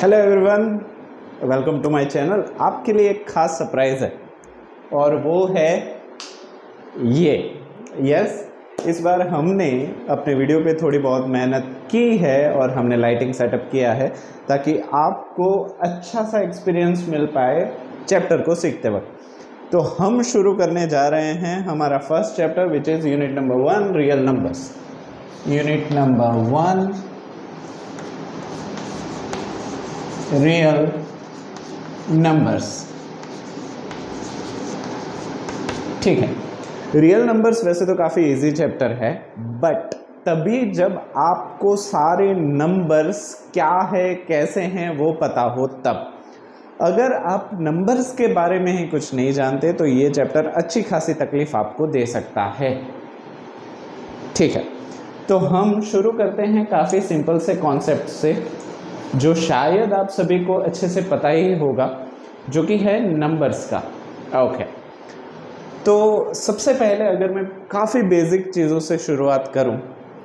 Hello everyone, welcome to my channel. आपके लिए एक खास सरप्राइज़ है और वो है ये। इस बार हमने अपने वीडियो पे थोड़ी बहुत मेहनत की है और हमने लाइटिंग सेटअप किया है ताकि आपको अच्छा सा एक्सपीरियंस मिल पाए चैप्टर को सीखते वक्त। तो हम शुरू करने जा रहे हैं हमारा first chapter which is unit number 1 real numbers. Unit number 1 real numbers. ठीक है, रियल नंबर्स वैसे तो काफ़ी इजी चैप्टर है, बट तभी जब आपको सारे नंबर्स क्या है कैसे हैं वो पता हो तब। अगर आप नंबर्स के बारे में ही कुछ नहीं जानते तो ये चैप्टर अच्छी खासी तकलीफ आपको दे सकता है। ठीक है, तो हम शुरू करते हैं काफ़ी सिंपल से कॉन्सेप्ट से जो शायद आप सभी को अच्छे से पता ही होगा, जो कि है नंबर्स का। ओके, तो सबसे पहले अगर मैं काफ़ी बेसिक चीज़ों से शुरुआत करूं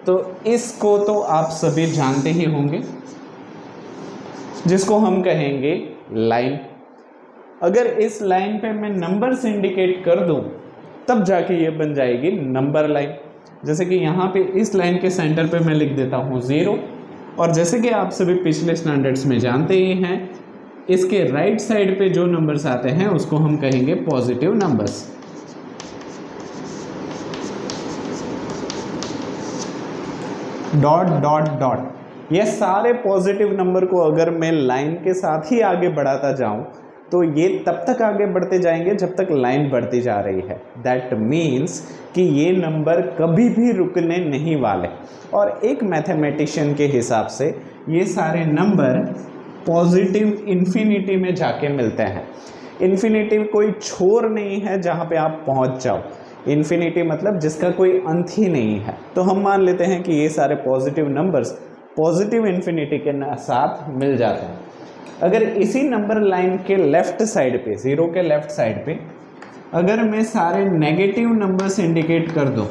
तो इसको तो आप सभी जानते ही होंगे, जिसको हम कहेंगे लाइन। अगर इस लाइन पे मैं नंबर्स इंडिकेट कर दूं तब जाके ये बन जाएगी नंबर लाइन। जैसे कि यहाँ पे इस लाइन के सेंटर पे मैं लिख देता हूँ 0, और जैसे कि आप सभी पिछले स्टैंडर्ड्स में जानते ही हैं, इसके राइट साइड पे जो नंबर्स आते हैं उसको हम कहेंगे positive numbers. Dot dot dot, ये सारे पॉजिटिव नंबर को अगर मैं लाइन के साथ ही आगे बढ़ाता जाऊं तो ये तब तक आगे बढ़ते जाएंगे जब तक लाइन बढ़ती जा रही है। दैट मीन्स कि ये नंबर कभी भी रुकने नहीं वाले। और एक मैथमेटिशियन के हिसाब से ये सारे नंबर पॉजिटिव इन्फिनिटी में जाके मिलते हैं। इन्फिनिटी कोई छोर नहीं है जहाँ पे आप पहुँच जाओ। इन्फिनिटी मतलब जिसका कोई अंत ही नहीं है। तो हम मान लेते हैं कि ये सारे पॉजिटिव नंबर्स पॉजिटिव इन्फिनिटी के साथ मिल जाते हैं। अगर इसी नंबर लाइन के लेफ्ट साइड पे, 0 के लेफ्ट साइड पे, अगर मैं सारे नेगेटिव नंबर्स इंडिकेट कर दूं,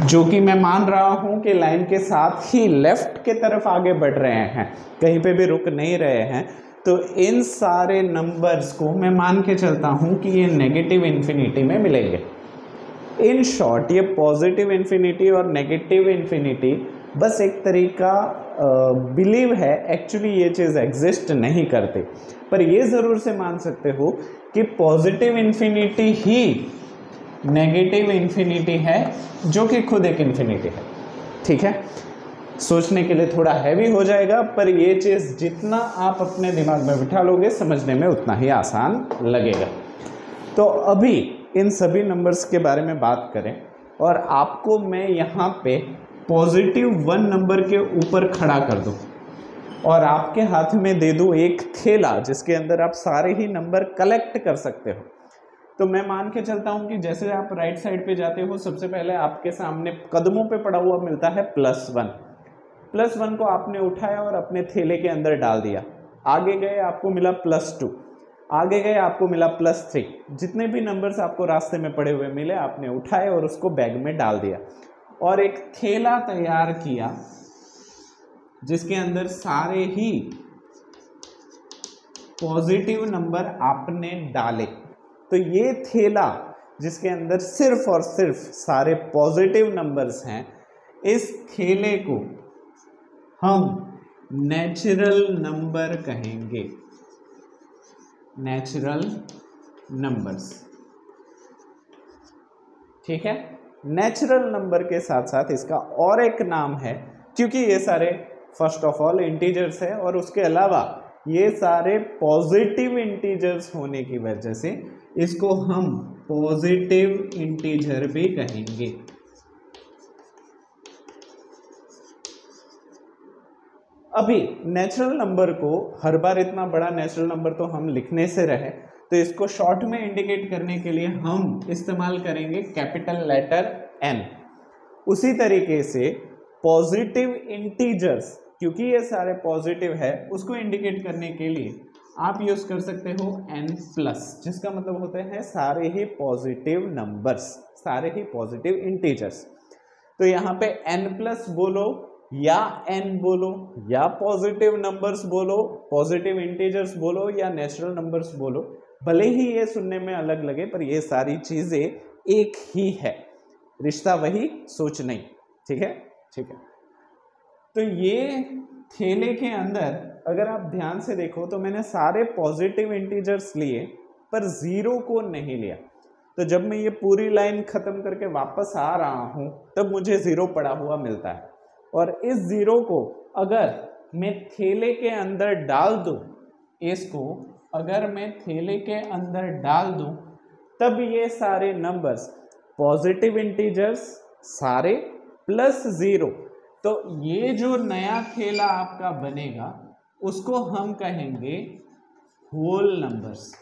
जो कि मैं मान रहा हूं कि लाइन के साथ ही लेफ्ट के तरफ आगे बढ़ रहे हैं, कहीं पे भी रुक नहीं रहे हैं, तो इन सारे नंबर्स को मैं मान के चलता हूं कि ये नेगेटिव इन्फिनिटी में मिलेंगे। इन शॉर्ट, ये पॉजिटिव इन्फिनिटी और नेगेटिव इन्फिनिटी बस एक तरीका बिलीव है, एक्चुअली ये चीज़ एग्जिस्ट नहीं करते। पर ये ज़रूर से मान सकते हो कि पॉजिटिव इन्फिनिटी ही नेगेटिव इन्फिनिटी है, जो कि खुद एक इन्फिनिटी है। ठीक है, सोचने के लिए थोड़ा हैवी हो जाएगा, पर ये चीज़ जितना आप अपने दिमाग में बिठा लोगे समझने में उतना ही आसान लगेगा। तो अभी इन सभी नंबर्स के बारे में बात करें और आपको मैं यहाँ पे पॉजिटिव 1 नंबर के ऊपर खड़ा कर दूँ और आपके हाथ में दे दूँ एक थैला जिसके अंदर आप सारे ही नंबर कलेक्ट कर सकते हो। तो मैं मान के चलता हूँ कि जैसे आप राइट साइड पे जाते हो, सबसे पहले आपके सामने कदमों पे पड़ा हुआ मिलता है +1। +1 को आपने उठाया और अपने थैले के अंदर डाल दिया। आगे गए आपको मिला +2, आगे गए आपको मिला +3। जितने भी नंबर्स आपको रास्ते में पड़े हुए मिले आपने उठाए और उसको बैग में डाल दिया और एक थैला तैयार किया जिसके अंदर सारे ही पॉजिटिव नंबर आपने डाले। तो ये थैला जिसके अंदर सिर्फ और सिर्फ सारे पॉजिटिव नंबर्स हैं, इस थैले को हम नेचुरल नंबर कहेंगे। नेचुरल नंबर्स, ठीक है। नेचुरल नंबर के साथ साथ इसका और एक नाम है, क्योंकि ये सारे फर्स्ट ऑफ ऑल इंटीजर्स है और उसके अलावा ये सारे पॉजिटिव इंटीजर्स होने की वजह से इसको हम पॉजिटिव इंटीजर भी कहेंगे। अभी नेचुरल नंबर को हर बार इतना बड़ा नेचुरल नंबर तो हम लिखने से रहे, तो इसको शॉर्ट में इंडिकेट करने के लिए हम इस्तेमाल करेंगे कैपिटल लेटर N। उसी तरीके से पॉजिटिव इंटीजर्स, क्योंकि ये सारे पॉजिटिव है, उसको इंडिकेट करने के लिए आप यूज कर सकते हो N+, जिसका मतलब होते हैं सारे ही पॉजिटिव नंबर्स, सारे ही पॉजिटिव इंटीजर्स। तो यहाँ पे N+ बोलो या n बोलो, या पॉजिटिव नंबर्स बोलो, पॉजिटिव इंटीजर्स बोलो, या नेचुरल नंबर्स बोलो, भले ही ये सुनने में अलग लगे पर ये सारी चीजें एक ही है, रिश्ता वही, सोच नहीं। ठीक है, ठीक है। तो ये थैले के अंदर अगर आप ध्यान से देखो तो मैंने सारे पॉजिटिव इंटीजर्स लिए पर जीरो को नहीं लिया। तो जब मैं ये पूरी लाइन खत्म करके वापस आ रहा हूं तब मुझे जीरो पड़ा हुआ मिलता है, और इस जीरो को अगर मैं थैले के अंदर डाल दूं, इसको अगर मैं थैले के अंदर डाल दूं तब ये सारे नंबर्स पॉजिटिव इंटीजर्स सारे प्लस जीरो, तो ये जो नया थैला आपका बनेगा उसको हम कहेंगे होल नंबर्स।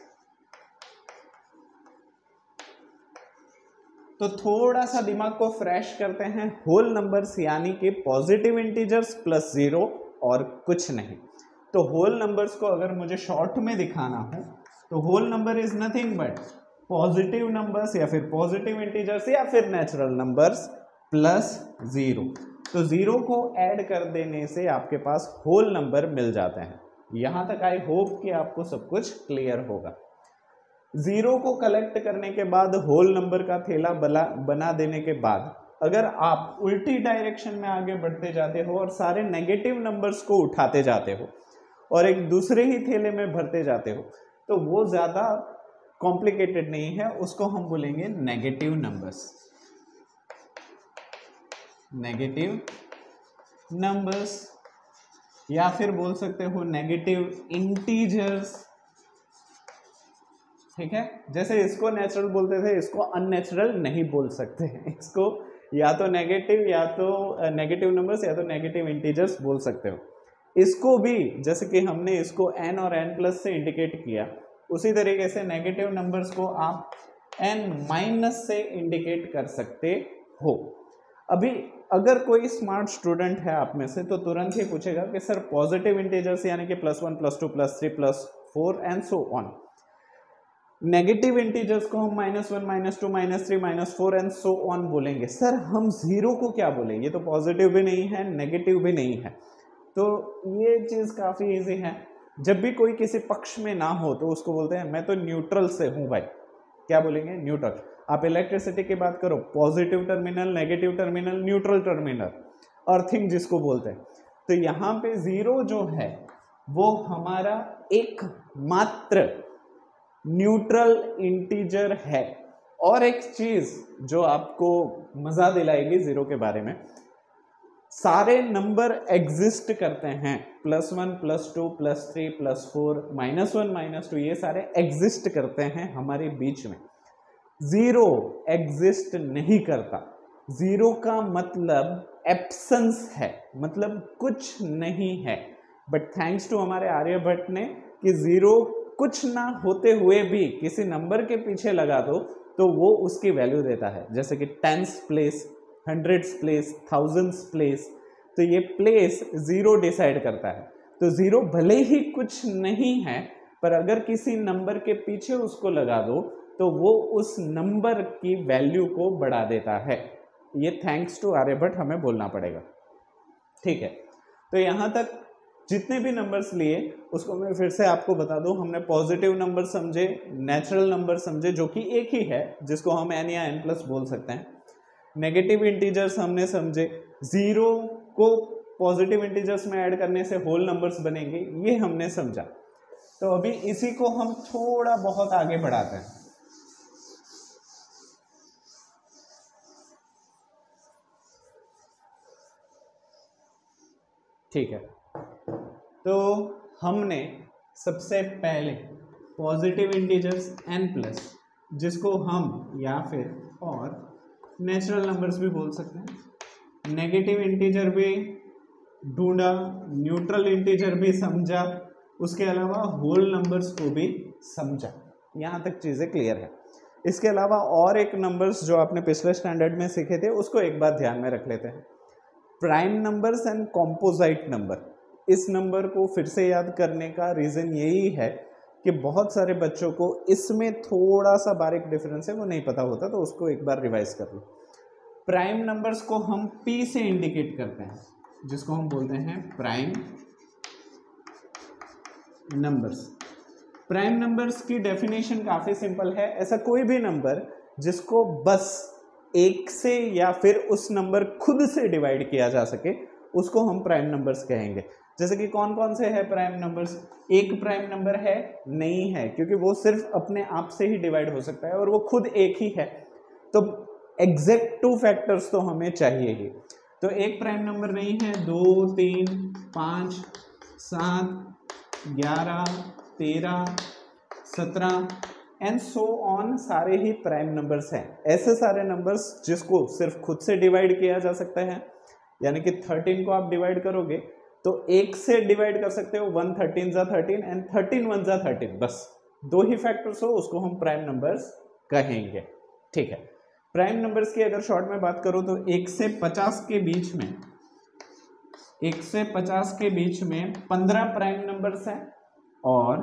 तो थोड़ा सा दिमाग को फ्रेश करते हैं, होल नंबर्स यानी कि पॉजिटिव इंटीजर्स प्लस जीरो और कुछ नहीं। तो होल नंबर्स को अगर मुझे शॉर्ट में दिखाना हो तो whole number is nothing but positive numbers या फिर पॉजिटिव इंटीजर्स या फिर नेचुरल नंबर्स प्लस जीरो। तो जीरो को ऐड कर देने से आपके पास होल नंबर मिल जाते हैं। यहां तक आई होप कि आपको सब कुछ क्लियर होगा। जीरो को कलेक्ट करने के बाद होल नंबर का थैला बना देने के बाद अगर आप उल्टी डायरेक्शन में आगे बढ़ते जाते हो और सारे नेगेटिव नंबर्स को उठाते जाते हो और एक दूसरे ही थैले में भरते जाते हो तो वो ज़्यादा कॉम्प्लिकेटेड नहीं है, उसको हम बोलेंगे नेगेटिव नंबर्स। नेगेटिव नंबर्स या फिर बोल सकते हो नेगेटिव इंटीजर्स। ठीक है, जैसे इसको नेचुरल बोलते थे इसको अननेचुरल नहीं बोल सकते हैं, इसको या तो नेगेटिव नंबर्स या तो नेगेटिव इंटीजर्स बोल सकते हो। इसको भी जैसे कि हमने इसको n और n प्लस से इंडिकेट किया उसी तरीके से नेगेटिव नंबर्स को आप n माइनस से इंडिकेट कर सकते हो। अभी अगर कोई स्मार्ट स्टूडेंट है आप में से तो तुरंत ही पूछेगा कि सर पॉजिटिव इंटीजर्स यानी कि +1 +2 +3 +4 and so on, negative integers को हम -1 -2 -3 -4 एंड सो ऑन बोलेंगे। सर हम जीरो को क्या बोलेंगे, ये तो पॉजिटिव भी नहीं है नेगेटिव भी नहीं है। तो ये चीज़ काफ़ी इजी है, जब भी कोई किसी पक्ष में ना हो तो उसको बोलते हैं मैं तो न्यूट्रल से हूँ भाई, क्या बोलेंगे न्यूट्रल। आप इलेक्ट्रिसिटी की बात करो, positive terminal, negative terminal, neutral terminal, earthing जिसको बोलते हैं। तो यहाँ पे जीरो जो है वो हमारा एक मात्र न्यूट्रल इंटीजर है। और एक चीज जो आपको मजा दिलाएगी जीरो के बारे में, सारे नंबर एग्जिस्ट करते हैं, +1 +2 +3 +4 -1 -2 ये सारे एग्जिस्ट करते हैं हमारे बीच में। जीरो एग्जिस्ट नहीं करता। जीरो का मतलब एब्सेंस है, मतलब कुछ नहीं है। बट थैंक्स टू हमारे आर्यभट्ट ने कि जीरो कुछ ना होते हुए भी किसी नंबर के पीछे लगा दो तो वो उसकी वैल्यू देता है, जैसे कि tens place, hundreds place, thousands place. तो ये प्लेस जीरो डिसाइड करता है। तो जीरो भले ही कुछ नहीं है पर अगर किसी नंबर के पीछे उसको लगा दो तो वो उस नंबर की वैल्यू को बढ़ा देता है। ये थैंक्स टू आर्यभट्ट हमें बोलना पड़ेगा। ठीक है, तो यहाँ तक जितने भी नंबर्स लिए उसको मैं फिर से आपको बता दूं। हमने पॉजिटिव नंबर समझे, नेचुरल नंबर समझे जो कि एक ही है जिसको हम n या n प्लस बोल सकते हैं, नेगेटिव इंटीजर्स हमने समझे, जीरो को पॉजिटिव इंटीजर्स में ऐड करने से होल नंबर्स बनेंगे ये हमने समझा। तो अभी इसी को हम थोड़ा बहुत आगे बढ़ाते हैं। ठीक है, तो हमने सबसे पहले पॉजिटिव इंटीजर्स n प्लस, जिसको हम या फिर और नेचुरल नंबर्स भी बोल सकते हैं, नेगेटिव इंटीजर भी ढूंढा, न्यूट्रल इंटीजर भी समझा, उसके अलावा होल नंबर्स को भी समझा। यहाँ तक चीज़ें क्लियर है। इसके अलावा और एक नंबर्स जो आपने पिछले स्टैंडर्ड में सीखे थे उसको एक बार ध्यान में रख लेते हैं, prime numbers and composite number. इस नंबर को फिर से याद करने का रीज़न यही है कि बहुत सारे बच्चों को इसमें थोड़ा सा बारीक डिफरेंस है वो नहीं पता होता, तो उसको एक बार रिवाइज कर लो। प्राइम नंबर्स को हम P से इंडिकेट करते हैं। जिसको हम बोलते हैं प्राइम नंबर्स। प्राइम नंबर्स की डेफिनेशन काफ़ी सिंपल है, ऐसा कोई भी नंबर जिसको बस एक से या फिर उस नंबर खुद से डिवाइड किया जा सके उसको हम प्राइम नंबर्स कहेंगे। जैसे कि कौन कौन से है प्राइम नंबर्स? एक प्राइम नंबर है नहीं है, क्योंकि वो सिर्फ अपने आप से ही डिवाइड हो सकता है और वो खुद एक ही है, तो एग्जैक्ट 2 फैक्टर्स तो हमें चाहिए ही। तो एक प्राइम नंबर नहीं है, 2, 3, 5, 7, 11, 13, 17 एंड सो ऑन, सारे ही प्राइम नंबर्स हैं। ऐसे सारे नंबर्स जिसको सिर्फ खुद से डिवाइड किया जा सकता है, यानी कि 13 को आप डिवाइड करोगे तो एक से डिवाइड कर सकते हो, 1 13 जा 13 एंड 13 1 जा 13, बस 2 ही फैक्टर्स हो, उसको हम प्राइम नंबर्स कहेंगे। ठीक है, प्राइम नंबर्स की अगर शॉर्ट में बात करूं तो 1 से 50 के बीच में 1 से 50 के बीच में 15 प्राइम नंबर्स हैं और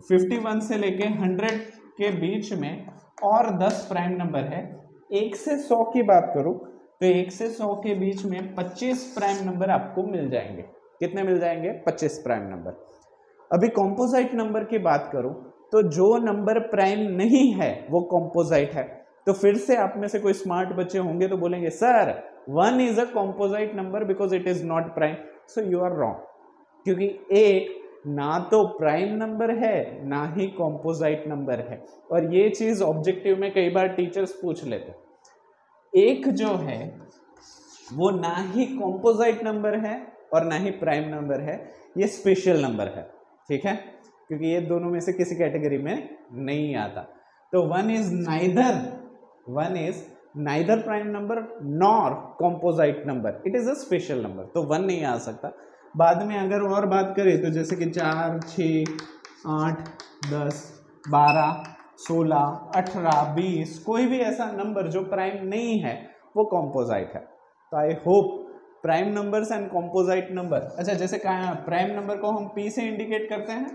51 से लेके 100 के बीच में और 10 प्राइम नंबर है। 1 से 100 की बात करूं तो 1 से 100 के बीच में 25 प्राइम नंबर आपको मिल जाएंगे। कितने मिल जाएंगे? 25 प्राइम नंबर। अभी कॉम्पोजाइट नंबर की बात करूं तो जो नंबर प्राइम नहीं है वो कॉम्पोजाइट है। तो फिर से आप में से कोई स्मार्ट बच्चे होंगे तो बोलेंगे sir 1 is a composite number because it is not prime. So you are wrong, क्योंकि एक ना तो प्राइम नंबर है ना ही कॉम्पोजाइट नंबर है, और ये चीज ऑब्जेक्टिव में कई बार टीचर्स पूछ लेते हैं। एक जो है वो ना ही कॉम्पोजाइट नंबर है और ना ही प्राइम नंबर है, ये स्पेशल नंबर है। ठीक है, क्योंकि ये दोनों में से किसी कैटेगरी में नहीं आता। तो one is neither prime number nor composite number, it is a special number, तो 1 नहीं आ सकता। बाद में अगर और बात करें तो जैसे कि 4, 6, 8, 10, 12, 16, 18, 20, कोई भी ऐसा नंबर जो प्राइम नहीं है वो कॉम्पोजाइट है। तो I hope prime numbers and composite number, अच्छा जैसे कहा प्राइम नंबर को हम P से इंडिकेट करते हैं,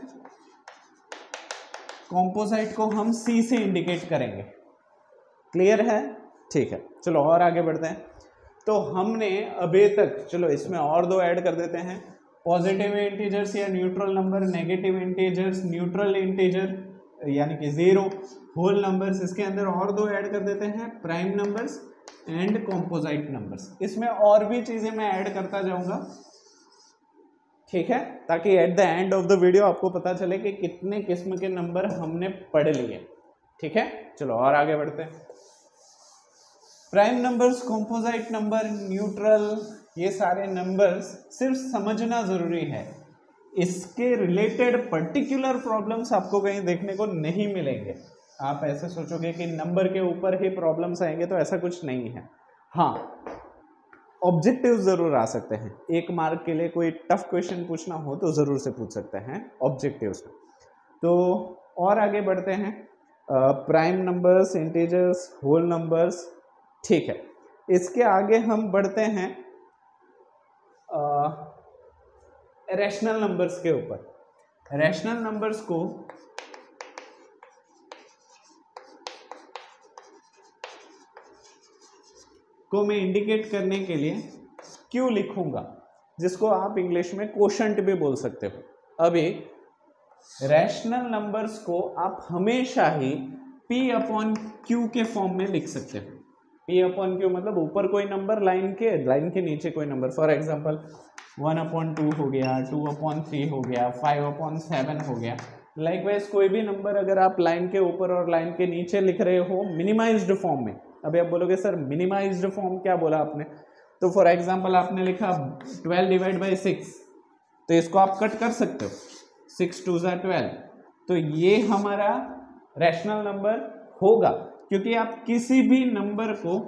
कॉम्पोजाइट को हम C से इंडिकेट करेंगे। क्लियर है? ठीक है, चलो और आगे बढ़ते हैं। तो हमने अभी तक, चलो इसमें और 2 ऐड कर देते हैं, पॉजिटिव इंटीजर्स या neutral number, negative integers, neutral integer यानी कि 0, होल नंबर्स, इसके अंदर और 2 ऐड कर देते हैं, prime numbers and composite numbers. इसमें और भी चीजें मैं ऐड करता जाऊंगा, ठीक है, ताकि at the end of the video आपको पता चले कि कितने किस्म के नंबर हमने पढ़ लिए। ठीक है, चलो और आगे बढ़ते हैं। Prime numbers, composite number, neutral, ये सारे नंबर्स सिर्फ समझना जरूरी है, इसके रिलेटेड पर्टिकुलर प्रॉब्लम्स आपको कहीं देखने को नहीं मिलेंगे। आप ऐसे सोचोगे कि नंबर के ऊपर ही प्रॉब्लम्स आएंगे, तो ऐसा कुछ नहीं है। हाँ, ऑब्जेक्टिव जरूर आ सकते हैं, 1 मार्क के लिए कोई टफ क्वेश्चन पूछना हो तो जरूर से पूछ सकते हैं ऑब्जेक्टिव्स में। तो और आगे बढ़ते हैं, prime numbers, integers, whole numbers, ठीक है। इसके आगे हम बढ़ते हैं रैशनल नंबर्स के ऊपर। रैशनल नंबर्स को मैं इंडिकेट करने के लिए क्यों लिखूंगा, जिसको आप इंग्लिश में कोशंट भी बोल सकते हो। अभी रैशनल नंबर्स को आप हमेशा ही P/Q के फॉर्म में लिख सकते हो। P/Q मतलब ऊपर कोई नंबर, लाइन के नीचे कोई नंबर। फॉर एग्जांपल 1/2 हो गया, 2/3 हो गया, 5/7 हो गया। लाइकवाइज कोई भी नंबर अगर आप लाइन के ऊपर और लाइन के नीचे लिख रहे हो मिनिमाइज्ड फॉर्म में, अभी आप बोलोगे सर मिनिमाइज्ड फॉर्म क्या बोला आपने, तो फॉर एग्जांपल आपने लिखा 12/6, तो इसको आप कट कर सकते हो, 6 2 जा 12, तो ये हमारा रैशनल नंबर होगा, क्योंकि आप किसी भी नंबर को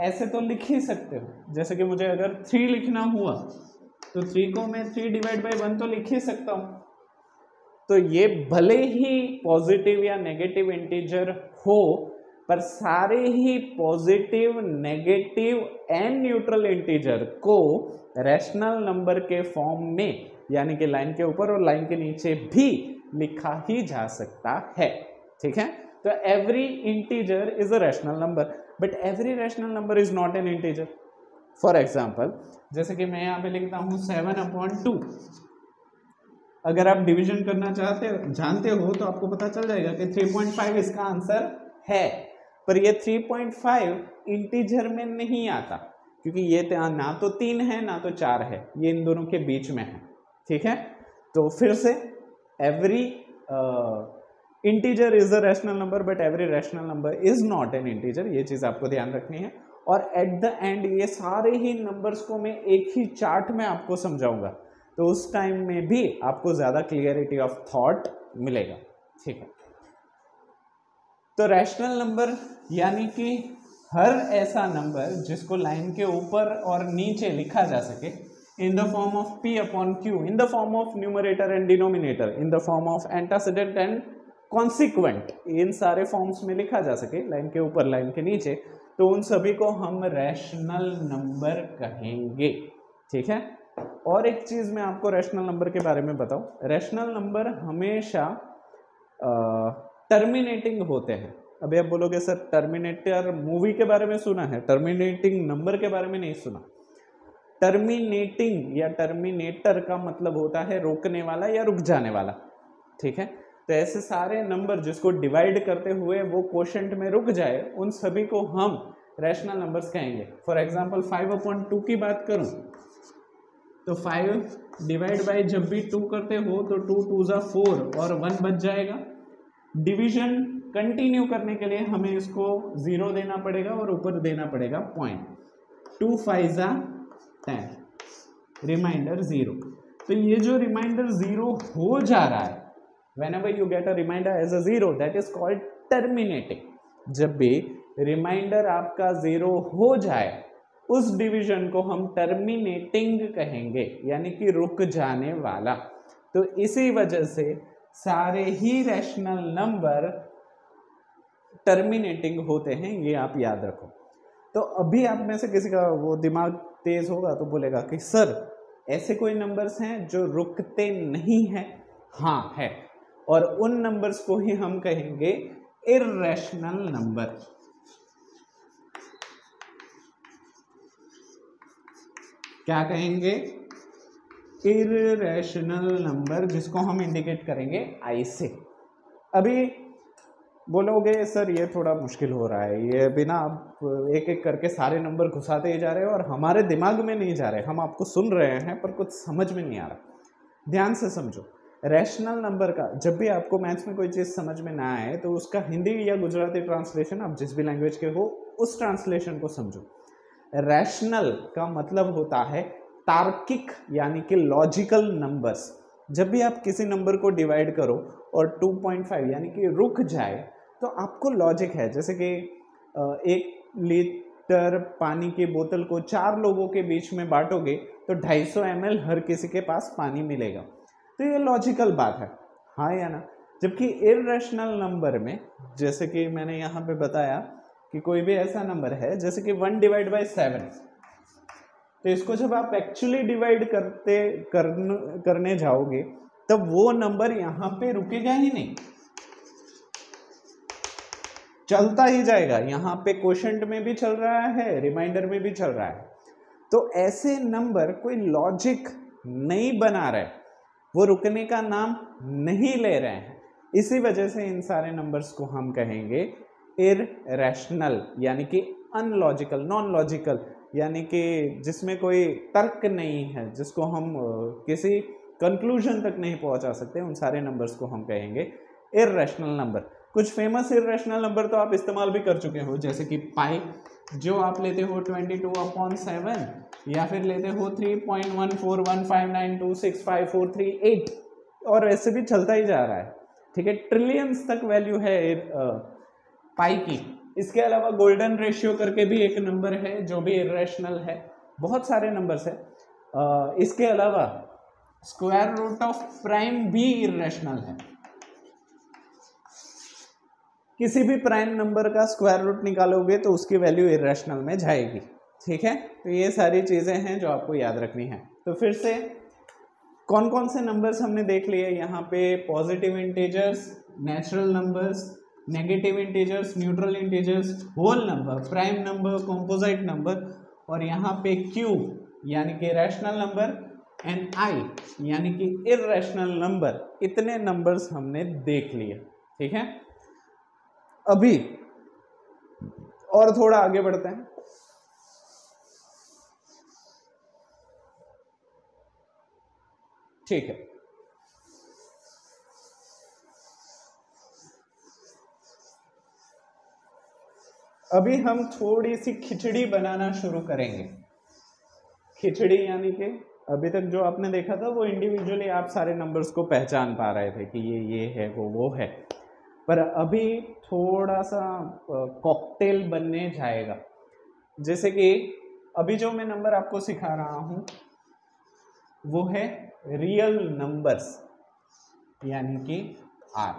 ऐसे तो लिख ही सकते हो। जैसे कि मुझे अगर 3 लिखना हुआ तो 3 को मैं 3/1 तो लिख ही सकता हूं। तो ये भले ही पॉजिटिव या नेगेटिव इंटीजर हो, पर सारे ही positive, negative and neutral integer को रैशनल नंबर के फॉर्म में, यानी कि लाइन के ऊपर और लाइन के नीचे भी लिखा ही जा सकता है। ठीक है, तो every integer is a rational number, but every rational number is not an integer. For example जैसे कि मैं यहाँ पे लिखता हूँ 7/2। अगर आप डिवीजन करना जानते हो तो आपको पता चल जाएगा कि 3.5 इसका आंसर है, पर ये 3.5 इंटीजर में नहीं आता क्योंकि ये ना तो 3 है ना तो 4 है, ये इन दोनों के बीच में है। ठीक है, तो फिर से every integer is a rational number but every rational number is not an integer, ये चीज आपको ध्यान रखनी है। और एट द एंड ये सारे ही नंबर्स को मैं एक ही चार्ट में आपको समझाऊंगा, तो उस टाइम में भी आपको ज्यादा क्लियरिटी ऑफ थॉट मिलेगा। ठीक है, तो रैशनल नंबर यानी कि हर ऐसा नंबर जिसको लाइन के ऊपर और नीचे लिखा जा सके in the form of p upon q, in the form of numerator and denominator, in the form of antecedent and consequent, in सारे फॉर्म्स में लिखा जा सके लाइन के ऊपर लाइन के नीचे, तो उन सभी को हम रैशनल नंबर कहेंगे। ठीक है, और एक चीज मैं आपको रैशनल नंबर के बारे में बताऊं, रैशनल नंबर हमेशा टर्मिनेटिंग होते हैं। अभी आप बोलोगे सर टर्मिनेटर मूवी के बारे में सुना है, टर्मिनेटिंग नंबर के बारे में नहीं सुना। टर्मिनेटिंग या टर्मिनेटर का मतलब होता है रोकने वाला या रुक जाने वाला। ठीक है, तो ऐसे सारे नंबर जिसको डिवाइड करते हुए वो क्वोशंट में रुक जाए, उन सभी को हम रैशनल नंबर्स कहेंगे। फॉर एग्जांपल 5/2 की बात करूं तो 5 डिवाइड बाय जब भी 2 करते हो तो 2 2 जा 4 और 1 बच जाएगा। डिवीजन कंटिन्यू करने के लिए हमें इसको 0 देना पड़ेगा और ऊपर देना पड़ेगा पॉइंट। 2 5 जा 10, रिमाइंडर 0। तो ये जो रिमाइंडर 0 हो जा रहा है, whenever you get a reminder as a 0, that is called terminating। जब भी रिमाइंडर आपका 0 हो जाए उस डिवीजन को हम टर्मिनेटिंग कहेंगे, यानी कि रुक जाने वाला। तो इसी वजह से सारे ही रैशनल नंबर टर्मिनेटिंग होते हैं, ये आप याद रखो। तो अभी आप में से किसी का वो दिमाग तेज होगा तो बोलेगा कि सर ऐसे कोई नंबर्स हैं जो रुकते नहीं हैं? हाँ है, और उन नंबर्स को ही हम कहेंगे इर्रेशनल नंबर। क्या कहेंगे? इर्रेशनल नंबर, जिसको हम इंडिकेट करेंगे आई से। अभी बोलोगे सर ये थोड़ा मुश्किल हो रहा है, ये बिना आप एक एक करके सारे नंबर घुसाते ही जा रहे हो और हमारे दिमाग में नहीं जा रहे, हम आपको सुन रहे हैं पर कुछ समझ में नहीं आ रहा। ध्यान से समझो, रैशनल नंबर का जब भी आपको मैथ्स में कोई चीज़ समझ में ना आए तो उसका हिंदी या गुजराती ट्रांसलेशन, आप जिस भी लैंग्वेज के हो उस ट्रांसलेशन को समझो। रैशनल का मतलब होता है तार्किक, यानी कि लॉजिकल नंबर्स। जब भी आप किसी नंबर को डिवाइड करो और 2.5 यानी कि रुक जाए तो आपको लॉजिक है। जैसे कि 1 लीटर पानी की बोतल को 4 लोगों के बीच में बांटोगे तो 250 ml हर किसी के पास पानी मिलेगा, तो ये लॉजिकल बात है, हाँ या ना। जबकि इर्रेशनल नंबर में, जैसे कि मैंने यहाँ पे बताया कि कोई भी ऐसा नंबर है जैसे कि 1 डिवाइड बाई 7, तो इसको जब आप एक्चुअली डिवाइड करने जाओगे तब वो नंबर यहाँ पे रुकेगा ही नहीं, चलता ही जाएगा। यहाँ पे क्वोशंट में भी चल रहा है, रिमाइंडर में भी चल रहा है। तो ऐसे नंबर कोई लॉजिक नहीं बना रहे, वो रुकने का नाम नहीं ले रहे हैं, इसी वजह से इन सारे नंबर्स को हम कहेंगे इर्रेशनल, यानी कि अनलॉजिकल, नॉन लॉजिकल, यानी कि जिसमें कोई तर्क नहीं है, जिसको हम किसी कंक्लूजन तक नहीं पहुंचा सकते, उन सारे नंबर्स को हम कहेंगे इर्रेशनल नंबर। कुछ फेमस इर्रेशनल नंबर तो आप इस्तेमाल भी कर चुके हो, जैसे कि पाई, जो आप लेते हो 22/7 या फिर लेते हो 3.14159265438, और ऐसे भी चलता ही जा रहा है। ठीक है, ट्रिलियंस तक वैल्यू है पाई की। इसके अलावा गोल्डन रेशियो करके भी एक नंबर है जो भी इर्रेशनल है। बहुत सारे नंबर्स है। इसके अलावा स्क्वायर रूट ऑफ प्राइम भी इर्रेशनल है। किसी भी प्राइम नंबर का स्क्वायर रूट निकालोगे तो उसकी वैल्यू इर्रेशनल में जाएगी। ठीक है, तो ये सारी चीजें हैं जो आपको याद रखनी है। तो फिर से कौन कौन से नंबर्स हमने देख लिए यहाँ पे? Positive integers, natural numbers, negative integers, neutral integers, whole number, prime number, composite number और यहाँ पे Q यानी कि रैशनल नंबर एंड I यानी कि इररेशनल नंबर, इतने नंबर्स हमने देख लिए। ठीक है, अभी और थोड़ा आगे बढ़ते हैं। ठीक है, अभी हम थोड़ी सी खिचड़ी बनाना शुरू करेंगे। खिचड़ी यानी कि अभी तक जो आपने देखा था वो इंडिविजुअली आप सारे नंबर्स को पहचान पा रहे थे कि ये है वो है, पर अभी थोड़ा सा कॉकटेल बनने जाएगा। जैसे कि अभी जो मैं नंबर आपको सिखा रहा हूं वो है रियल नंबर्स यानी कि R।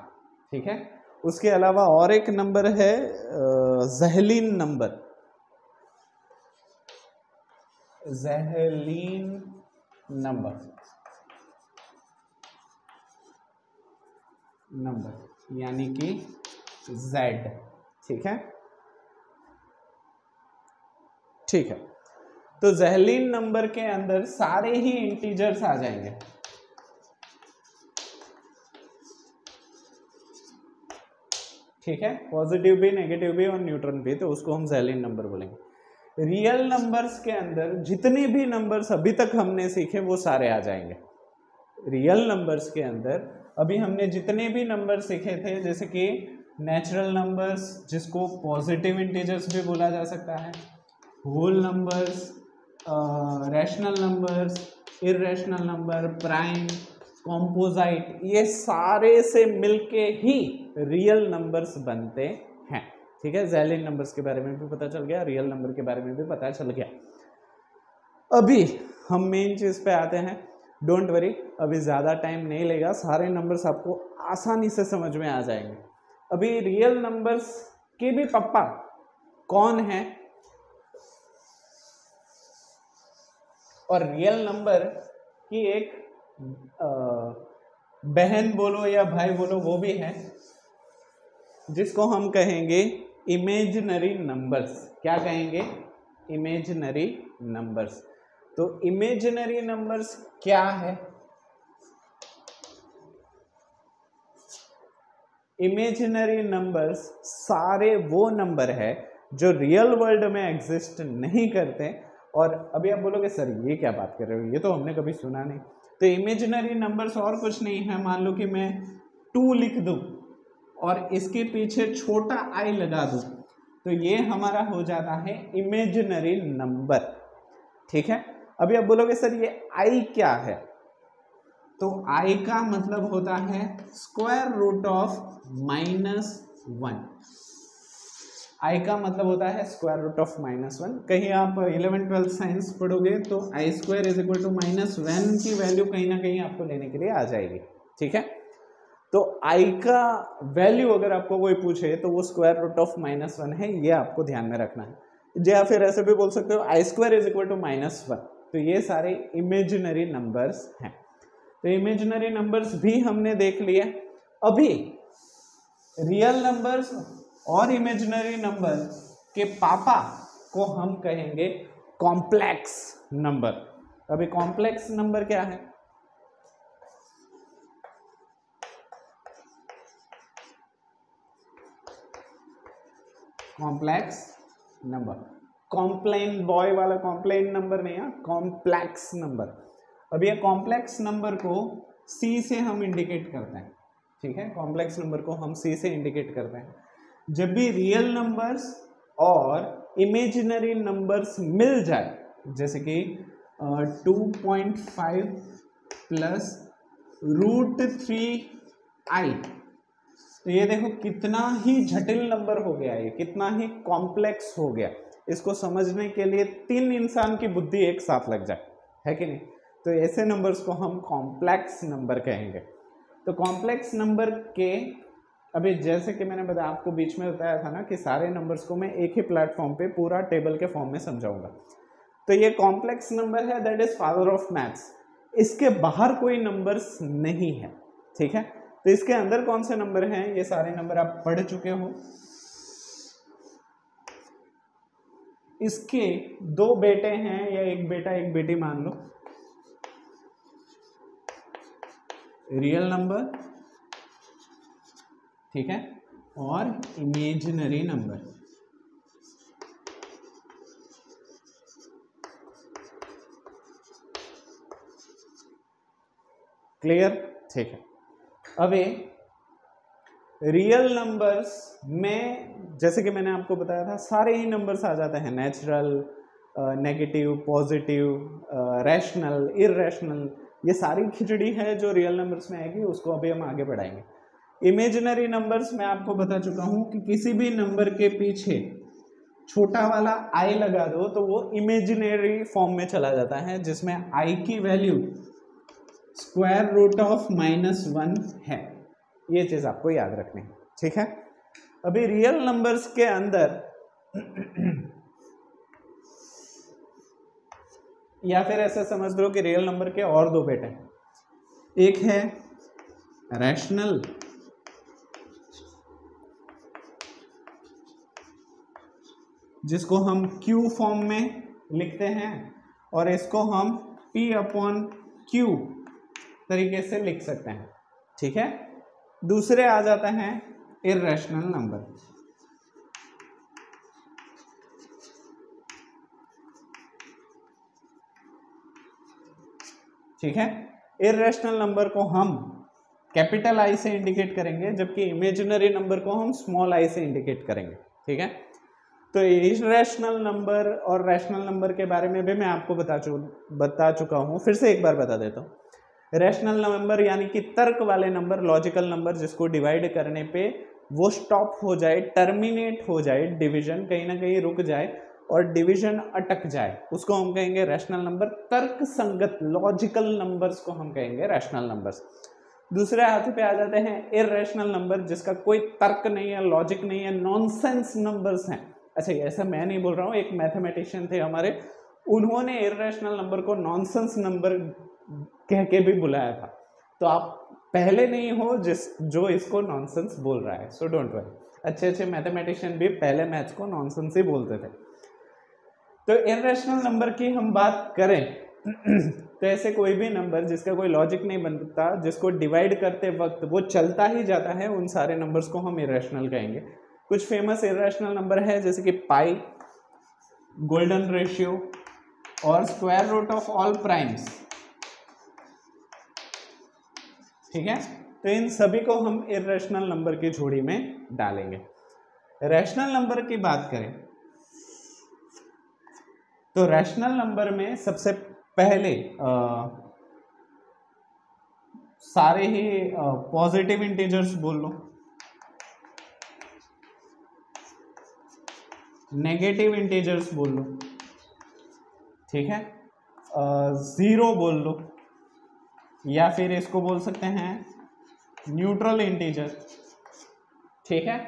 ठीक है, उसके अलावा और एक नंबर है ज़हलीन नंबर, ज़हलीन नंबर यानी कि Z। ठीक है, ठीक है, तो ज़हलीन नंबर के अंदर सारे ही इंटीजर्स आ जाएंगे। ठीक है, पॉजिटिव भी, नेगेटिव भी और न्यूट्रल भी, तो उसको हम ज़हलीन नंबर बोलेंगे। रियल नंबर्स के अंदर जितने भी नंबर्स अभी तक हमने सीखे वो सारे आ जाएंगे। रियल नंबर्स के अंदर अभी हमने जितने भी नंबर सीखे थे, जैसे कि नेचुरल नंबर्स जिसको पॉजिटिव इंटीजर्स भी बोला जा सकता है, whole numbers, rational numbers, irrational number, prime, composite, ये सारे से मिलके ही रियल नंबर्स बनते हैं। ठीक है, ज़हलीन नंबर्स के बारे में भी पता चल गया, रियल नंबर के बारे में भी पता चल गया। अभी हम मेन चीज पे आते हैं। डोंट वरी, अभी ज़्यादा टाइम नहीं लेगा, सारे नंबर्स आपको आसानी से समझ में आ जाएंगे। अभी रियल नंबर्स के भी पापा कौन है और रियल नंबर की एक बहन बोलो या भाई बोलो वो भी है, जिसको हम कहेंगे इमेजिनरी नंबर्स। क्या कहेंगे? Imaginary numbers. तो इमेजिनरी नंबर्स क्या है? इमेजिनरी नंबर्स सारे वो नंबर है जो रियल वर्ल्ड में एग्जिस्ट नहीं करते। और अभी आप बोलोगे सर ये क्या बात कर रहे हो, ये तो हमने कभी सुना नहीं। तो इमेजिनरी नंबर्स और कुछ नहीं है। मान लो कि मैं 2 लिख दूं और इसके पीछे छोटा आई लगा दूं, तो ये हमारा हो जाता है इमेजिनरी नंबर। ठीक है, अभी आप बोलोगे सर ये आई क्या है, तो आई का मतलब होता है स्क्वायर रूट ऑफ -1। आई का मतलब होता है स्क्वायर रूट ऑफ -1। कहीं आप 11th-12th साइंस पढ़ोगे तो आई स्क्वायर इज इक्वल टू -1 की वैल्यू कहीं ना कहीं आपको लेने के लिए आ जाएगी। ठीक है, तो आई का वैल्यू अगर आपको कोई पूछे तो वो स्क्वायर रूट ऑफ -1 है, ये आपको ध्यान में रखना है। या फिर ऐसे भी बोल सकते हो आई स्क्वायर इज इक्वल टू -1। तो ये सारे इमेजिनरी नंबर्स हैं। तो इमेजिनरी नंबर्स भी हमने देख लिए। अभी रियल नंबर्स और इमेजिनरी नंबर के पापा को हम कहेंगे कॉम्प्लेक्स नंबर। अभी कॉम्प्लेक्स नंबर क्या है? कॉम्प्लेक्स नंबर, कॉम्प्लेन बॉय वाला कॉम्प्लेन नंबर नहीं है, कॉम्प्लेक्स नंबर। अब ये कॉम्प्लेक्स नंबर को सी से हम इंडिकेट करते हैं। ठीक है, कॉम्प्लेक्स नंबर को हम सी से इंडिकेट करते हैं। जब भी रियल नंबर्स और इमेजिनरी नंबर्स मिल जाए, जैसे कि 2.5 प्लस √3i, तो ये देखो कितना ही जटिल नंबर हो गया, ये कितना ही कॉम्प्लेक्स हो गया। इसको समझने के लिए 3 इंसान की बुद्धि एक साथ लग जाए, है कि नहीं? तो ऐसे नंबर्स को हम कॉम्प्लेक्स नंबर कहेंगे। तो कॉम्प्लेक्स नंबर के अभी जैसे कि मैंने बताया, आपको बीच में बताया था ना कि सारे नंबर्स को मैं एक ही प्लेटफॉर्म पे पूरा टेबल के फॉर्म में समझाऊंगा। तो ये कॉम्प्लेक्स नंबर है, that is father of maths. इसके बाहर कोई नंबर्स नहीं है। ठीक है, तो इसके अंदर कौन से नंबर हैं? ये सारे नंबर आप पढ़ चुके हो। इसके 2 बेटे हैं या एक बेटा एक बेटी मान लो, रियल नंबर, ठीक है, और इमेजिनरी नंबर। क्लियर, ठीक है। अब रियल नंबर्स में जैसे कि मैंने आपको बताया था सारे ही नंबर्स आ जाते हैं, natural, negative, positive, rational, irrational, ये सारी खिचड़ी है जो रियल नंबर्स में आएगी, उसको अभी हम आगे बढ़ाएंगे। इमेजिनरी नंबर्स में आपको बता चुका हूं कि किसी भी नंबर के पीछे छोटा वाला आई लगा दो तो वो इमेजिनरी फॉर्म में चला जाता है, जिसमें आई की वैल्यू स्क्वायर रूट ऑफ -1 है। ये चीज आपको याद रखनी है, ठीक है। अभी रियल नंबर्स के अंदर या फिर ऐसे समझ लो कि रियल नंबर के और 2 बेटे हैं, एक है रैशनल, जिसको हम Q फॉर्म में लिखते हैं, और इसको हम P/Q तरीके से लिख सकते हैं, ठीक है। दूसरे आ जाते हैं इररेशनल नंबर, ठीक है। इररेशनल नंबर को हम कैपिटल आई से इंडिकेट करेंगे, जबकि इमेजिनरी नंबर को हम स्मॉल आई से इंडिकेट करेंगे, ठीक है। तो इररेशनल नंबर और रैशनल नंबर के बारे में भी मैं आपको बता चुका हूं, फिर से एक बार बता देता हूं। रैशनल नंबर यानी कि तर्क वाले नंबर, लॉजिकल नंबर, जिसको डिवाइड करने पे वो स्टॉप हो जाए, टर्मिनेट हो जाए, डिवीजन कहीं ना कहीं रुक जाए और डिवीजन अटक जाए, उसको हम कहेंगे रैशनल नंबर। तर्क संगत लॉजिकल नंबर्स को हम कहेंगे रैशनल नंबर्स। दूसरे हाथ पे आ जाते हैं इररेशनल नंबर, जिसका कोई तर्क नहीं है, लॉजिक नहीं है, नॉनसेंस नंबर्स हैं। अच्छा, ऐसा मैं नहीं बोल रहा हूँ, एक मैथमेटिशियन थे हमारे, उन्होंने इररेशनल नंबर को नॉनसेंस नंबर कह के भी बुलाया था। तो आप पहले नहीं हो जो इसको नॉनसेंस बोल रहा है, सो डोंट वरी। अच्छे अच्छे मैथमेटिशियन भी पहले मैथ्स को नॉनसेंस ही बोलते थे। तो इररेशनल नंबर की हम बात करें तो ऐसे कोई भी नंबर जिसका कोई लॉजिक नहीं बनता, जिसको डिवाइड करते वक्त वो चलता ही जाता है, उन सारे नंबर्स को हम इररेशनल कहेंगे। कुछ फेमस इररेशनल नंबर है जैसे कि पाई, गोल्डन रेशियो और square root of all primes, ठीक है। तो इन सभी को हम इररेशनल नंबर की जोड़ी में डालेंगे। रैशनल नंबर की बात करें तो रैशनल नंबर में सबसे पहले सारे ही पॉजिटिव इंटीजर्स बोल लो, नेगेटिव इंटीजर्स बोल लो, ठीक है, 0 बोल लो, या फिर इसको बोल सकते हैं न्यूट्रल इंटीजर, ठीक है।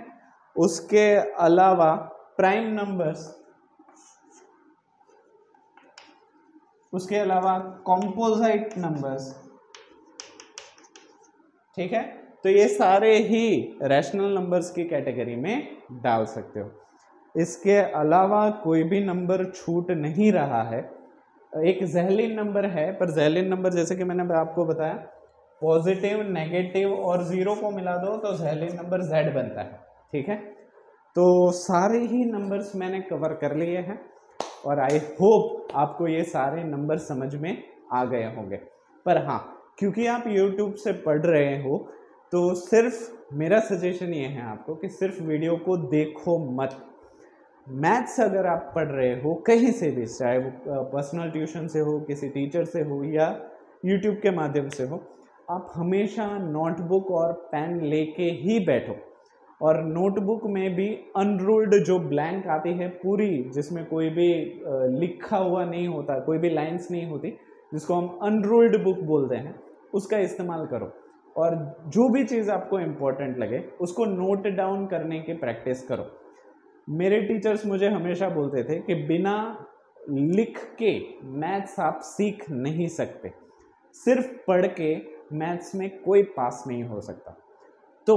उसके अलावा प्राइम नंबर्स, उसके अलावा कॉम्पोजिट नंबर्स, ठीक है। तो ये सारे ही रैशनल नंबर्स की कैटेगरी में डाल सकते हो। इसके अलावा कोई भी नंबर छूट नहीं रहा है। एक ज़ेहलिन नंबर है, पर ज़ेहलिन नंबर जैसे कि मैंने आपको बताया, पॉजिटिव, नेगेटिव और 0 को मिला दो तो ज़ेहलिन नंबर Z बनता है, ठीक है। तो सारे ही नंबर्स मैंने कवर कर लिए हैं और आई होप आपको ये सारे नंबर समझ में आ गए होंगे। पर हाँ, क्योंकि आप YouTube से पढ़ रहे हो तो सिर्फ मेरा सजेशन ये है आपको कि सिर्फ वीडियो को देखो मत। मैथ्स अगर आप पढ़ रहे हो कहीं से भी, चाहे वो पर्सनल ट्यूशन से हो, किसी टीचर से हो या YouTube के माध्यम से हो, आप हमेशा नोटबुक और पेन लेके ही बैठो। और नोटबुक में भी अनरूल्ड जो ब्लैंक आती है पूरी, जिसमें कोई भी लिखा हुआ नहीं होता, कोई भी लाइंस नहीं होती, जिसको हम अनरूल्ड बुक बोलते हैं, उसका इस्तेमाल करो। और जो भी चीज़ आपको इम्पोर्टेंट लगे उसको नोट डाउन करने की प्रैक्टिस करो। मेरे टीचर्स मुझे हमेशा बोलते थे कि बिना लिख के मैथ्स आप सीख नहीं सकते, सिर्फ पढ़ के मैथ्स में कोई पास नहीं हो सकता। तो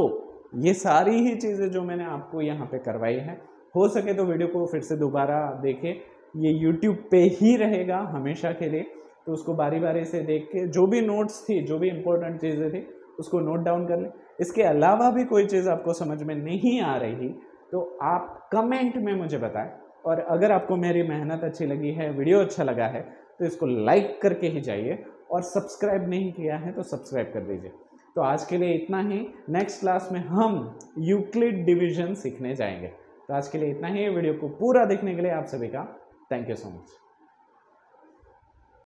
ये सारी ही चीज़ें जो मैंने आपको यहाँ पे करवाई है, हो सके तो वीडियो को फिर से दोबारा देखें, ये यूट्यूब पे ही रहेगा हमेशा के लिए, तो उसको बारी बारी से देख के जो भी नोट्स थी, जो भी इम्पोर्टेंट चीज़ें थी उसको नोट डाउन कर लें। इसके अलावा भी कोई चीज़ आपको समझ में नहीं आ रही तो आप कमेंट में मुझे बताएं, और अगर आपको मेरी मेहनत अच्छी लगी है, वीडियो अच्छा लगा है, तो इसको लाइक करके ही जाइए, और सब्सक्राइब नहीं किया है तो सब्सक्राइब कर दीजिए। तो आज के लिए इतना ही, नेक्स्ट क्लास में हम यूक्लिड डिवीजन सीखने जाएंगे। तो आज के लिए इतना ही, वीडियो को पूरा देखने के लिए आप सभी का थैंक यू सो मच।